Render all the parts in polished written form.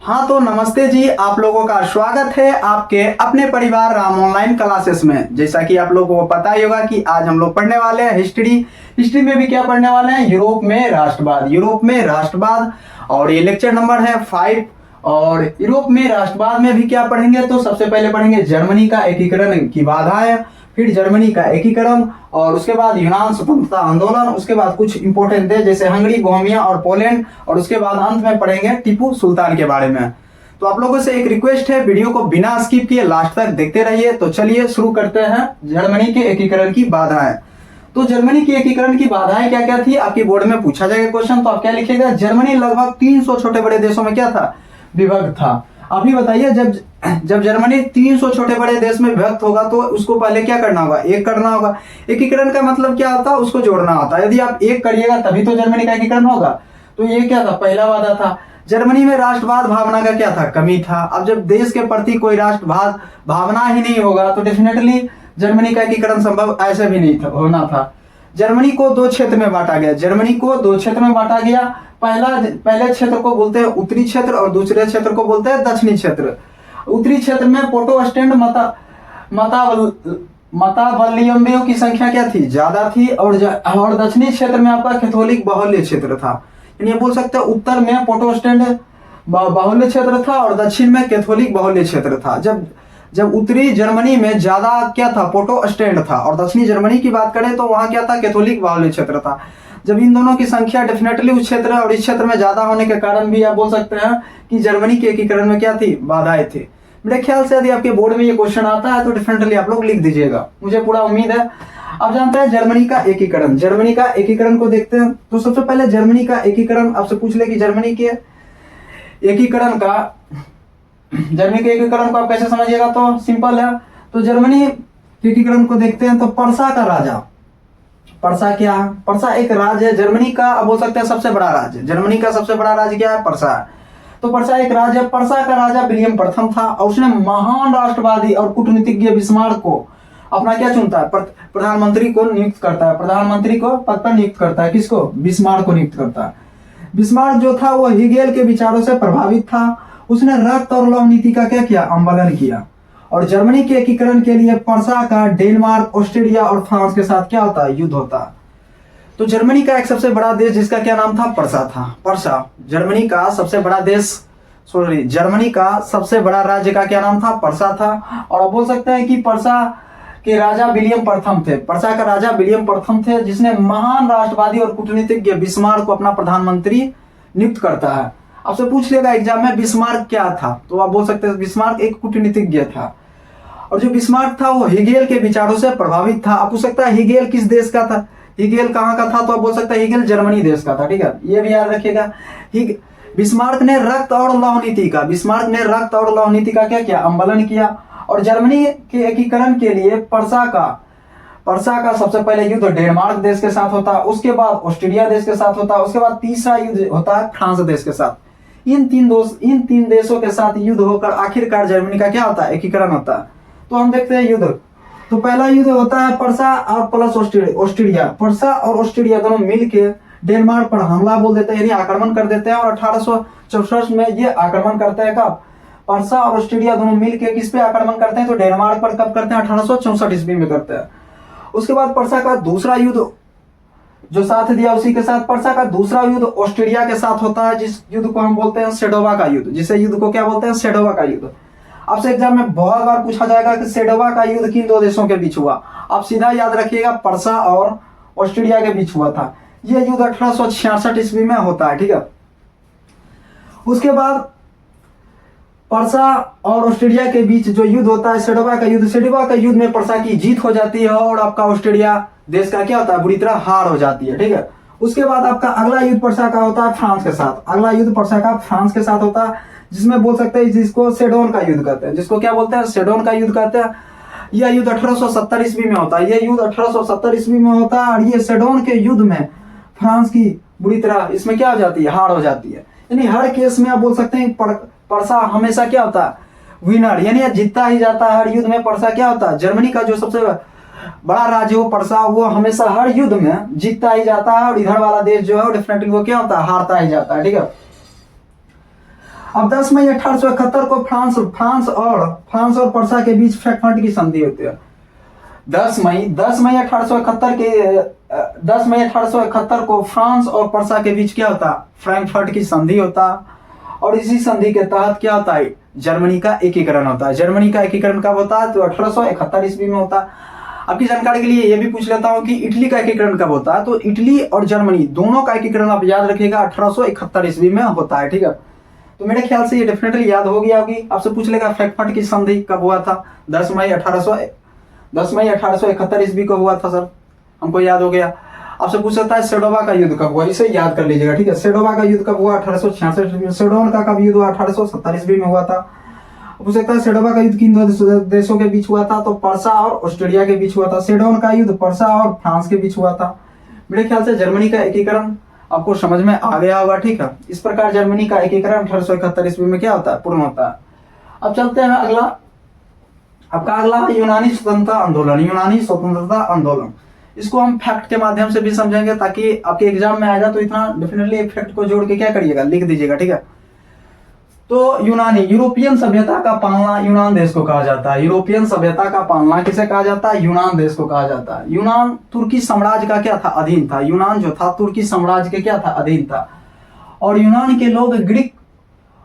हाँ तो नमस्ते जी, आप लोगों का स्वागत है आपके अपने परिवार राम ऑनलाइन क्लासेस में। जैसा कि आप लोगों को पता ही होगा कि आज हम लोग पढ़ने वाले हैं हिस्ट्री में भी क्या पढ़ने वाले हैं, यूरोप में राष्ट्रवाद। और ये लेक्चर नंबर है 5। और यूरोप में राष्ट्रवाद में भी क्या पढ़ेंगे, तो सबसे पहले पढ़ेंगे जर्मनी का एकीकरण की बाधाएं, फिर जर्मनी का एकीकरण, और उसके बाद यूनान स्वतंत्रता आंदोलन, उसके बाद कुछ इंपॉर्टेंट थे जैसे हंगरी, बोहेमिया और पोलैंड, और उसके बाद अंत में पढ़ेंगे टीपू सुल्तान के बारे में। तो आप लोगों से एक रिक्वेस्ट है, वीडियो को बिना स्किप किए लास्ट तक देखते रहिए। तो चलिए शुरू करते हैं जर्मनी के एकीकरण की बाधाएं। तो जर्मनी की एकीकरण की बाधाएं क्या क्या थी, आपकी बोर्ड में पूछा जाएगा क्वेश्चन। तो आप क्या लिखिएगा, जर्मनी लगभग 300 छोटे बड़े देशों में क्या था, विभक्त था। आप ही बताइए, जब जर्मनी 300 छोटे बड़े देश में विभक्त होगा तो उसको पहले क्या करना होगा, एक करना होगा। एकीकरण का मतलब क्या होता है, उसको जोड़ना होता है। यदि आप एक करिएगा तभी तो जर्मनी का एकीकरण होगा। तो ये क्या था, पहला वादा था। जर्मनी में राष्ट्रवाद भावना का क्या था, कमी था। अब जब देश के प्रति कोई राष्ट्रवाद भावना ही नहीं होगा तो डेफिनेटली जर्मनी का एकीकरण संभव ऐसे भी नहीं होना था। जर्मनी को दो क्षेत्र में बांटा गया। पहले क्षेत्र को बोलते हैं उत्तरी क्षेत्र और दूसरे क्षेत्र को बोलते हैं दक्षिणी क्षेत्र। उत्तरी क्षेत्र में प्रोटेस्टेंट मतावलंबियों की संख्या क्या थी, ज्यादा थी। और दक्षिणी क्षेत्र में आपका कैथोलिक बाहुल्य क्षेत्र था। यानी बोल सकते हैं उत्तर में प्रोटेस्टेंट बाहुल्य क्षेत्र था और दक्षिण में कैथोलिक बाहुल्य क्षेत्र था। जब उत्तरी जर्मनी में ज्यादा क्या था, प्रोटेस्टेंट था, और दक्षिणी जर्मनी की बात करें तो वहां क्या था, कैथोलिक बाहुल्य क्षेत्र था। जब इन दोनों की संख्या डेफिनेटली उस क्षेत्र और इस क्षेत्र में ज्यादा होने के कारण भी आप बोल सकते हैं कि जर्मनी के एकीकरण में क्या थी, बाधाएं थी। मेरे ख्याल से यदि आपके बोर्ड में ये क्वेश्चन आता है तो डेफिनेटली आप लोग लिख दीजिएगा, मुझे पूरा उम्मीद है। अब जानते हैं जर्मनी का एकीकरण को देखते हैं। तो सबसे पहले जर्मनी का एकीकरण आपसे पूछ ले कि जर्मनी के एकीकरण को आप कैसे समझिएगा, तो सिंपल है। तो जर्मनी के एकीकरण को देखते हैं। तो पर्सा का राजा, पर्सा एक राज्य है जर्मनी का, अब बोल सकते हैं सबसे बड़ा राज्य। जर्मनी का सबसे बड़ा राज्य क्या है, पर्सा। तो पर्सा एक राज्य है। पर्सा का राजा विलियम प्रथम था और उसने महान राष्ट्रवादी और कूटनीतिज्ञ बिस्मार्क को अपना क्या चुनता है, प्रधानमंत्री को नियुक्त करता है। प्रधानमंत्री को पद पर नियुक्त करता है, किसको, बिस्मार्क को नियुक्त करता है। बिस्मार्क जो था वो हिगेल के विचारों से प्रभावित था। उसने रक्त और लौह नीति का क्या किया, अवलंबन किया। और जर्मनी के एकीकरण के लिए पर्सा का डेनमार्क, ऑस्ट्रेलिया और फ्रांस के साथ क्या होता है, युद्ध होता है। तो जर्मनी का एक सबसे बड़ा देश जिसका क्या नाम था, पर्सा था। जर्मनी का सबसे बड़ा राज्य का क्या नाम था, पर्सा था। और आप बोल सकते हैं कि पर्सा के राजा विलियम प्रथम थे। पर्सा का राजा विलियम प्रथम थे, जिसने महान राष्ट्रवादी और कूटनीतिज्ञ बिस्मार्क को अपना प्रधानमंत्री नियुक्त करता है। आपसे पूछ लेगा एग्जाम में बिस्मार्क क्या था, तो आप बोल सकते हैं बिस्मार्क एक कूटनीतिज्ञ था। और जो बिस्मार्क था वो हिगेल के विचारों से प्रभावित था। आप पूछ सकता है हिगेल किस देश का था, हिगेल कहाँ का था, तो आप बोल सकते हैं हिगेल जर्मनी देश का था। ठीक है, ये भी याद रखिएगा। बिस्मार्क ने रक्त और लौह नीति का क्या किया, अवलंबन किया। और जर्मनी के एकीकरण के लिए पर्सा का सबसे पहले युद्ध डेनमार्क देश के साथ होता है, उसके बाद ऑस्ट्रेलिया देश के साथ होता है, उसके बाद तीसरा युद्ध होता है फ्रांस देश के साथ। इन तीन देशों के साथ युद्ध होकर आखिरकार जर्मनी का क्या होता है, एकीकरण होता है। तो हम देखते हैं युद्ध। तो पहला युद्ध होता है पर्सा और प्लस ऑस्ट्रेलिया। पर्सा और ऑस्ट्रेलिया दोनों मिलकर डेनमार्क पर हमला बोल देते हैं, यानी आक्रमण कर देते हैं। और 1864 में ये आक्रमण करते हैं। कब, पर्सा और ऑस्ट्रेलिया दोनों मिलकर किस पे आक्रमण करते हैं, तो डेनमार्क पर। कब करते हैं, 1864 ईस्वी में करते हैं। उसके बाद पर्सा का दूसरा युद्ध जो साथ दिया, उसी के साथ पर्सा का दूसरा युद्ध ऑस्ट्रेलिया के साथ होता है, जिस युद्ध को हम बोलते हैं सेडोवा का युद्ध। जिसे युद्ध को क्या बोलते हैं, सेडोवा का युद्ध। आपसे एग्जाम में बहुत बार पूछा जाएगा कि सेडोवा का युद्ध किन दो देशों के बीच हुआ। आप सीधा याद रखिएगा, पर्सा और ऑस्ट्रेलिया के बीच हुआ था। यह युद्ध 1866 ईस्वी में होता है। ठीक है, उसके बाद पर्सा और ऑस्ट्रेलिया के बीच जो युद्ध होता है, सेडोवा का युद्ध में पर्सा की जीत हो जाती है और आपका ऑस्ट्रेलिया देश का क्या होता है, बुरी तरह हार हो जाती है। ठीक है, उसके बाद आपका अगला युद्ध पर्सा का होता है फ्रांस के साथ होता है, जिसमें बोल सकते हैं जिसको सेडोन का युद्ध कहते हैं। जिसको क्या बोलते हैं, सेडोन का युद्ध कहते हैं। यह युद्ध 1870 ईस्वी में होता है। और ये सेडोन के युद्ध में फ्रांस की बुरी तरह इसमें क्या हो जाती है, हार हो जाती है। यानी हर केस में आप बोल सकते हैं पर्सा हमेशा क्या होता है, विनर, यानी जीतता ही जाता है। हर युद्ध में पर्सा क्या होता है, जर्मनी का जो सबसे बड़ा राज्य हो पर्सा, वो हमेशा हर युद्ध में जीतता ही जाता है। और इधर वाला देश जो है डेफिनेटली वो क्या होता है, हारता ही जाता है। ठीक है, अब 10 मई 1871 को फ्रांस और पर्सा के बीच फ्रैंकफर्ट की संधि होती है। 10 मई 1871 को फ्रांस और पर्सा के बीच क्या होता, फ्रैंकफर्ट की संधि होता। और इसी संधि के तहत क्या होता है, जर्मनी का एकीकरण होता है। जर्मनी का एकीकरण कब होता है, तो 1871 ईस्वी में होता है। आपकी जानकारी के लिए ये भी पूछ लेता हूँ कि इटली का एकीकरण कब होता है, तो इटली और जर्मनी दोनों का एकीकरण आप याद रखिएगा 1871 ईस्वी में होता है। ठीक है, तो मेरे ख्याल से ये डेफिनेटली याद हो गया होगी। आपसे पूछ लेगा फ्रैंकफर्ट की संधि कब हुआ था, 10 मई 1871 ईस्वी को हुआ था सर, हमको याद हो गया। आपसे पूछ सकता है सेडोवा का युद्ध कब हुआ, इसे याद कर लीजिएगा। ठीक है, सेडोवा का युद्ध कब हुआ, 1866 ईस्वी में। सेडोन का कब युद्ध हुआ, 1870 ईस्वी में हुआ था। पूछ सकता है सेडोवा का युद्ध किन दो देशों के बीच हुआ था, तो पर्सा और ऑस्ट्रेलिया के बीच हुआ था। सेडोन का युद्ध पर्सा और फ्रांस के बीच हुआ था। मेरे ख्याल से जर्मनी का एकीकरण आपको समझ में आ गया होगा। ठीक है, इस प्रकार जर्मनी का एकीकरण 1871 ईस्वी में क्या होता है, पूर्ण होता है। अब चलते हैं अगला, आपका अगला यूनानी स्वतंत्रता आंदोलन। यूनानी स्वतंत्रता आंदोलन, इसको हम फैक्ट के माध्यम से भी समझेंगे ताकि आपके एग्जाम में आएगा तो इतना डेफिनेटली एक फैक्ट को जोड़ के क्या करिएगा, लिख दीजिएगा। ठीक है, तो यूरोपियन सभ्यता का पालना यूनान देश को कहा जाता है। यूरोपियन सभ्यता का पालना किसे कहा जाता है, यूनान देश को कहा जाता है। यूनान तुर्की साम्राज्य का क्या था, अधीन था। यूनान जो था तुर्की साम्राज्य के क्या था, अधीन था। और यूनान के लोग ग्रीक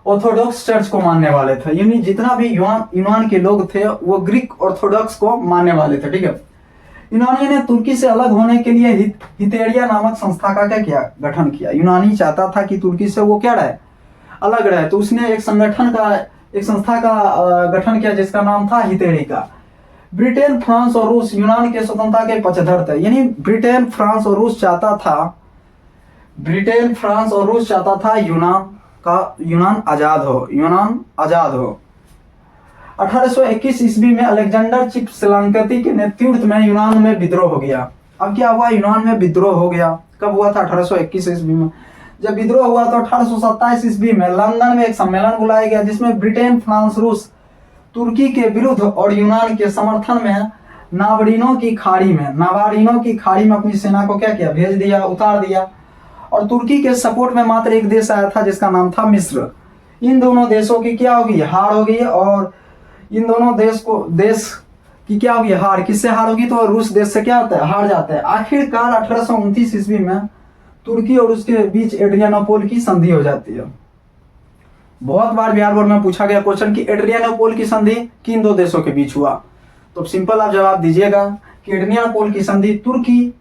ऑर्थोडॉक्स चर्च को मानने वाले थे। यानी जितना भी यूनान के लोग थे वो ग्रीक ऑर्थोडॉक्स को मानने वाले थे। ठीक है, यूनानियों ने तुर्की से अलग होने के लिए हितेरिया नामक संस्था का क्या किया, गठन किया। यूनानी चाहता था कि तुर्की से वो क्या रहे, अलग रहे, तो उसने एक संस्था का गठन किया जिसका नाम था हितेरिका। ब्रिटेन, फ्रांस और रूस यूनान के स्वतंत्रता के पक्षधर थे। यानी ब्रिटेन, फ्रांस और रूस चाहता था यूनान आजाद हो। 1821 ईस्वी में अलेक्जेंडर चिपसलांकती के नेतृत्व में यूनान में विद्रोह हो गया। अब क्या हुआ, यूनान में विद्रोह हो गया। कब हुआ था, 1821 ईस्वी में। जब विद्रोह हुआ तो 1827 ईस्वी में लंदन में एक सम्मेलन बुलाया गया जिसमें ब्रिटेन, फ्रांस, रूस तुर्की के विरुद्ध और यूनान के समर्थन में नावारिनों की खाड़ी में अपनी सेना को क्या किया, भेज दिया, उतार दिया। और तुर्की के सपोर्ट में मात्र एक देश आया था जिसका नाम था मिस्र। इन दोनों देशों की क्या होगी, हार होगी। और इन दोनों देश की क्या होगी, हार। किससे हार होगी, तो रूस देश से क्या होता है, हार जाता है। आखिरकार 1829 ईस्वी में तुर्की और उसके बीच एड्रियानोपोल की संधि हो जाती है। बहुत बार बिहार बोर्ड में पूछा गया क्वेश्चन कि एड्रियानोपोल की संधि किन दो देशों के बीच हुआ, तो सिंपल आप जवाब दीजिएगा कि एड्रियानोपोल की संधि तुर्की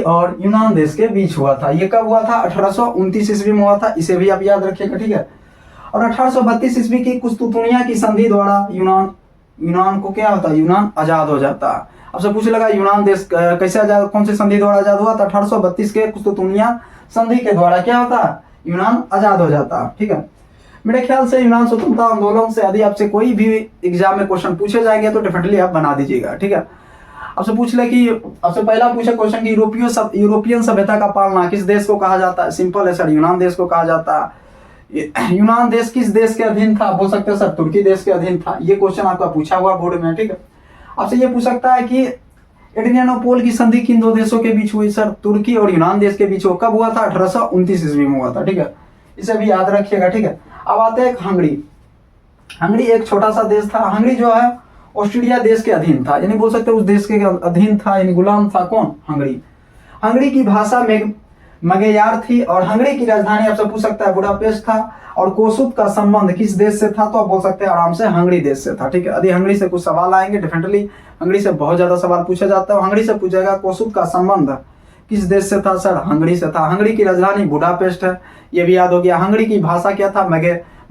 और यूनान देश के बीच हुआ था। ये कब हुआ था, 1829 ईस्वी में हुआ था। इसे भी आप याद रखिएगा। ठीक है, और 1832 ईस्वी की कुस्तुतुनिया की संधि द्वारा यूनान को क्या होता है, यूनान आजाद हो जाता है। आपसे पूछ लगा यूनान देश कैसे आजाद, कौन सी संधि द्वारा आजाद हुआ, तो 1832 के कुस्तुतुनिया संधि के द्वारा क्या होता है, यूनान आजाद हो जाता है। ठीक है, मेरे ख्याल से यूनान स्वतंत्रता आंदोलन से यदि आपसे कोई भी एग्जाम में क्वेश्चन पूछे जाएंगे तो डेफिनेटली आप बना दीजिएगा। ठीक है, आपसे पूछ ले कि आपसे पहला पूछा क्वेश्चन कि यूरोपियन सभ्यता का पालना किस देश को कहा जाता है, सिंपल है सर, यूनान देश को कहा जाता है। यूनान देश किस देश के अधीन था, बोल सकते हैं सर तुर्की देश के अधीन था। ये क्वेश्चन आपका पूछा हुआ बोर्ड में। ठीक है, आपसे ये पूछ सकता है कि एड्रियानोपोल की संधि किन दो देशों के बीच हुई, सर तुर्की और यूनान देश के बीच कब हुआ था, 1829 ईस्वी में हुआ था। ठीक है, इसे भी याद रखिएगा। ठीक है, अब आते हैं हंगरी एक छोटा सा देश था। हंगरी जो है ऑस्ट्रेलिया देश के अधीन था, यानी बोल सकते हैं उस देश के अधीन था, यानी गुलाम था। कौन, हंगरी की भाषा मगेयार थी और हंगरी की राजधानी आपसे पूछ सकता है बुडापेस्ट था। और कोसुब का संबंध किस देश से था, तो आप बोल सकते हैं आराम से हंगरी देश से था। ठीक है, यदि हंगरी से कुछ सवाल आएंगे, डेफिनेटली हंगरी से बहुत ज्यादा सवाल पूछा जाता है। हंगरी से पूछेगा कोसुब का संबंध किस देश से था, सर हंगरी से था। हंगरी की राजधानी बुडापेस्ट है, ये भी याद हो गया। हंगरी की भाषा क्या था,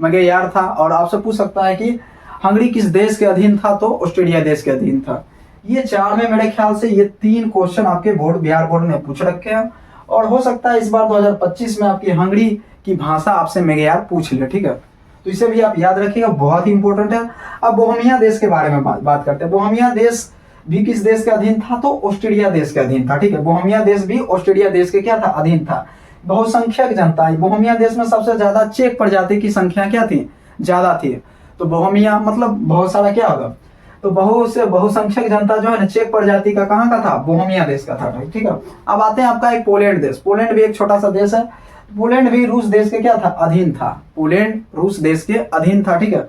मगेयार था। और आपसे पूछ सकता है कि हंगरी किस देश के अधीन था, तो ऑस्ट्रेलिया देश के अधीन था। ये चार में मेरे ख्याल से ये 3 क्वेश्चन आपके बिहार बोर्ड ने पूछ रखे हैं। और हो सकता है इस बार 2025 में आपकी हंगरी की भाषा आपसे मेगयार पूछ ले। ठीक है, तो इसे भी आप याद रखिएगा, बहुत ही इंपॉर्टेंट है। अब बोहेमिया देश के बारे में बात करते हैं। बोहेमिया देश भी किस देश के अधीन था, तो ऑस्ट्रेलिया देश के अधीन था। ठीक है, बोहेमिया देश भी ऑस्ट्रेलिया देश के क्या था, अधीन था। बहुसंख्यक जनता, बोहेमिया देश में सबसे ज्यादा चेक प्रजाति की संख्या क्या थी, ज्यादा थी। तो बोहेमिया मतलब बहुत सारा क्या होगा, तो बहुसंख्यक जनता जो है ना चेक प्रजाति का कहाँ का था, बोहेमिया देश का था। ठीक है, अब आते हैं आपका एक पोलैंड देश। पोलैंड भी एक छोटा सा देश है पोलैंड भी रूस देश के क्या था, अधीन था। पोलैंड रूस देश के अधीन था, ठीक है।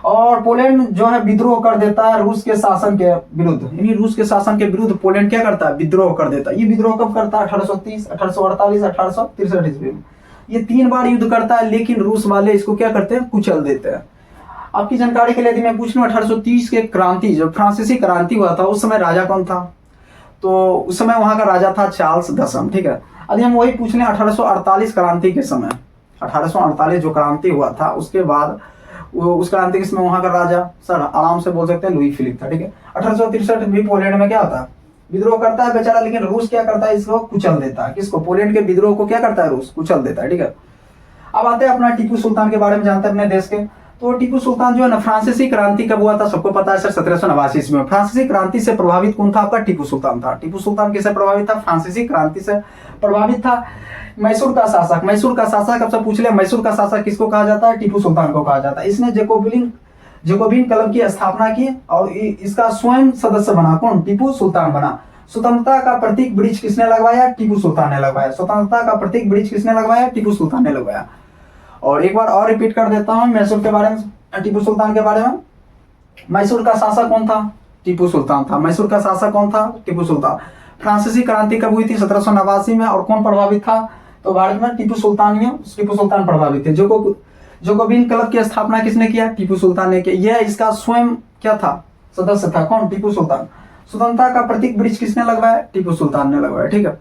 और पोलैंड जो है विद्रोह कर देता है रूस के शासन के विरुद्ध, यानी रूस के शासन के विरुद्ध पोलैंड क्या करता है, विद्रोह कर देता है। ये विद्रोह कब करता है, 1830, 1848, 1863 ईस्वी में। ये 3 बार युद्ध करता है, लेकिन रूस वाले इसको क्या करते हैं, कुचल देते हैं। आपकी जानकारी के लिए यदि मैं पूछ लूं, 1830 के क्रांति, जब फ्रांसीसी क्रांति हुआ था, उस समय राजा कौन था, तो उस समय वहां का राजा था चार्ल्स दसम, ठीक है। यदि हम वही पूछ लें 1848 क्रांति के समय, 1848 जो क्रांति हुआ था, उसके बाद उस क्रांति के समय वहां का राजा, सर आराम से बोल सकते हैं, लुई फिलिप था, ठीक है। 1863 भी पोलैंड में क्या होता है, विद्रोह करता है बेचारा, लेकिन रूस क्या करता है, इसको कुचल देता है। किसको, पोलैंड के विद्रोह को क्या करता है, रूस कुचल देता है, ठीक है। अब आते हैं अपना टीपू सुल्तान के बारे में जानते हैं अपने देश के। तो टीपू सुल्तान जो है ना, फ्रांसीसी क्रांति कब हुआ था, सबको पता है सर, 1789 ईस्वी में। फ्रांसीसी क्रांति से प्रभावित कौन था, आपका टीपू सुल्तान था। टीपू सुल्तान किससे प्रभावित था, फ्रांसीसी क्रांति से प्रभावित था। मैसूर का शासक, मैसूर का शासक अब से पूछ ले, मैसूर का शासक किसको कहा जाता है, टीपू सुल्तान को कहा जाता है। इसने जैकोबिन क्लब की स्थापना की और इसका स्वयं सदस्य बना कौन, टीपू सुल्तान बना। स्वतंत्रता का प्रतीक ब्रिज किसने लगवाया, टीपू सुल्तान ने लगवाया। स्वतंत्रता का प्रतीक ब्रिज किसने लगवाया, टीपू सुल्तान ने लगवाया। और एक बार और रिपीट कर देता हूं मैसूर के बारे में, टीपू सुल्तान के बारे में। मैसूर का शासक कौन था, टीपू सुल्तान था। मैसूर का शासक कौन था, टीपू सुल्तान। फ्रांसीसी क्रांति कब हुई थी, 1789 में, और कौन प्रभावित था, तो भारत में टीपू सुल्तान प्रभावित थे। जैकोबिन क्लब की स्थापना किसने किया, टीपू सुल्तान ने किया। यह इसका स्वयं क्या था, सदस्य था, कौन, टीपू सुल्तान। स्वतंत्रता का प्रतीक ब्रिज किसने लगवाया, टीपू सुल्तान ने लगवाया, ठीक है।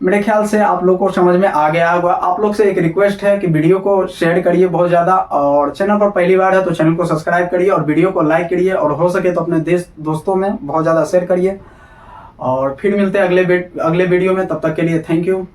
मेरे ख्याल से आप लोग को समझ में आ गया होगा। आप लोग से एक रिक्वेस्ट है कि वीडियो को शेयर करिए बहुत ज्यादा, और चैनल पर पहली बार है तो चैनल को सब्सक्राइब करिए और वीडियो को लाइक करिए, और हो सके तो अपने दोस्तों में बहुत ज्यादा शेयर करिए। और फिर मिलते हैं अगले वीडियो में, तब तक के लिए थैंक यू।